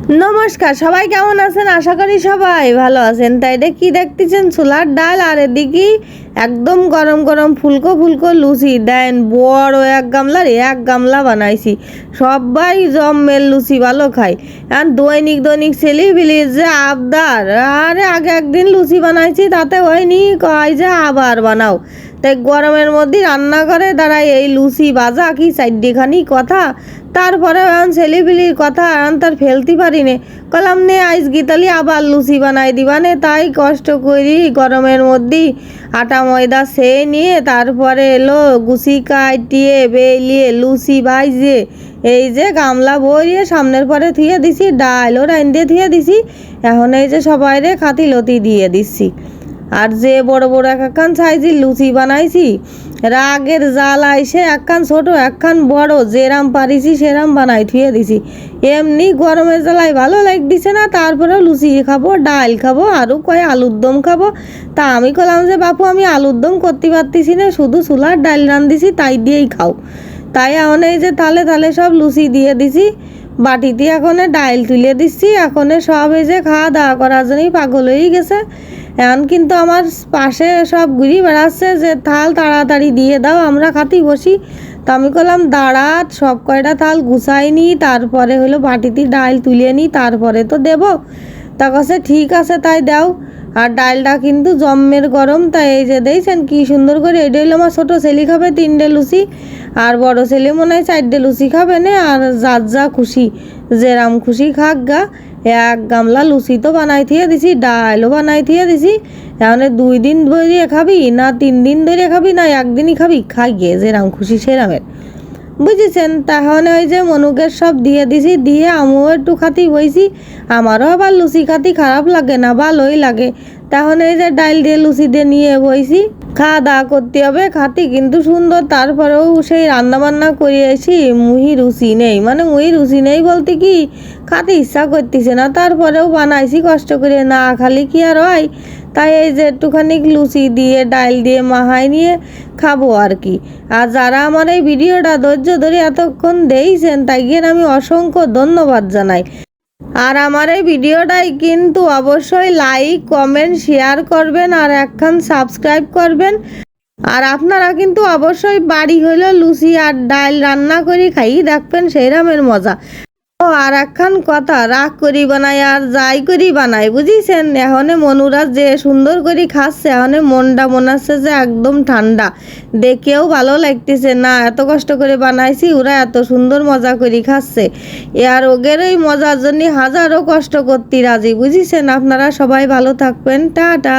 নমস্কার, সবাই কেমন আছেন? আশা করি সবাই ভালো আছেন। তাই কি দেখতেছেন? ছোলার ডাল আর এদিকে একদম গরম গরম ফুলকো ফুলকো লুচি দেন। বড় এক গামলা বানাইছি। সবাই জম্মের লুচি ভালো খায়। আর দৈনিক দৈনিক ছেলেপিলি যে আবদার, আরে আগে একদিন লুচি বানাইছি তাতে হয়নি, কয় যে আবার বানাও। তাই গরমের মধ্যে রান্না করে দাঁড়ায় এই লুচি বাজা কি চারটিখানি কথা। তারপরে ছেলেপিলির কথা তার ফেলতে পারি নে, কলাম নে আইস গীতালি আবার লুচি বানাই দিবানে। তাই কষ্ট করি গরমের মধ্যে আটা ময়দা সে নিয়ে তারপরে এলো গুছি কাটিয়ে বেলিয়ে লুচি ভাইজে এই যে গামলা ভরিয়ে সামনের পরে থুয়ে দিছি, ডালও রাইন দিয়ে থুয়ে দিছি। এখন এই যে সবাই রে খাতি লতি দিয়ে দিচ্ছি। আর যে বড় বড় একখান সাইজের লুচি বানাইছি, রাগের জাল আইসে একখান ছোট একখান বড়, যেরাম পারিছি সেরাম বানাই থুয়ে দিছি। এমনি গরমের জ্বালায় ভালো লাগতেছে না, তারপরে লুচি খাবো, ডাল খাবো, আরও কয়ে আলুর দম খাবো। তা আমি কলাম যে বাপু আমি আলুর দম করতে পারতেছি না, শুধু চুলার ডাল রান্ধিছি তাই দিয়েই খাও। তাই এখন এই যে তালে তালে সব লুচি দিয়ে দিছি বাটিতে, এখন ডাইল তুলে দিচ্ছি। এখন সব এই যে খাওয়া দাওয়া করার জন্যই পাগল হয়ে গেছে। এখন কিন্তু আমার পাশে সব ঘুরি বেড়াচ্ছে যে থাল তাড়াতাড়ি দিয়ে দাও, আমরা খাতি বসি। তো আমি করলাম দাঁড়া, সব কয়টা থাল গুছাই নি, তারপরে হলো বাটিতে ডাল তুলে নিই, তারপরে তো দেব। তা কাছে ঠিক আছে তাই দাও। আর ডালটা কিন্তু জম্মের গরম, তাই এই যে দেখছেন কি সুন্দর করে। এটা হলো আমার ছোটো ছেলে খাবে 3টে লুচি, আর বড় ছেলে মনে হয় 4টে লুচি খাবে না। আর যার যা খুশি যেরাম খুশি খাক গা। এক গামলা লুচি তো বানাই থিয়ে দিছি, ডালও বানাই থিয়ে দিছি। এখন 2 দিন ধরে খাবি না 3 দিন ধরে খাবি না একদিনই খাবি, খাই গে যেরাম খুশি সেরামের, বুঝেছেন। তাহলে ওই যে মনুকের সব দিয়ে দিছি, দিয়ে আমিও একটু খাতি বইছি। আমারও আবার লুচি খাতি খারাপ লাগে না, ভালোই লাগে। তখন এই যে ডাল দিয়ে লুচি দিয়ে নিয়ে বইছি, খাওয়া দাওয়া করতে হবে, খাতি কিন্তু সুন্দর। তারপরেও সেই রান্না বান্না করে এসি মুহি রুচি নেই, মানে মুহি রুচি নেই বলতে কি খাতে ইচ্ছা করতেছে না, তারপরেও বানাইছি কষ্ট করে, না খালি কি আর হয়। তাই এই যে একটুখানি লুচি দিয়ে ডাল দিয়ে মাহাই নিয়ে খাবো আর কি। আর যারা আমার এই ভিডিওটা ধৈর্য ধরে এতক্ষণ দেখছেন তাইকে আমি অসংখ্য ধন্যবাদ জানাই। আর আমার এই ভিডিওটাই কিন্তু অবশ্যই লাইক কমেন্ট শেয়ার করবেন আর একখান সাবস্ক্রাইব করবেন। আর আপনারা কিন্তু অবশ্যই বাড়ি হইলো লুচি আর ডাল রান্না করে খাই দেখবেন সেই রামের মজা। ও আর একখান কথা, রাগ করি বানাই আর যাই করি বানাই, বুঝিছেন। এখন মনুরা যে সুন্দর করে খাচ্ছে, এখন মনটা মনে হচ্ছে যে একদম ঠান্ডা, দেখেও ভালো লাগতেছে না। এত কষ্ট করে বানাইছি, ওরা এত সুন্দর মজা করে খাচ্ছে। আর ওদের ওই মজার জন্য হাজারও কষ্ট করতে রাজি, বুঝিছেন। আপনারা সবাই ভালো থাকবেন, টাটা।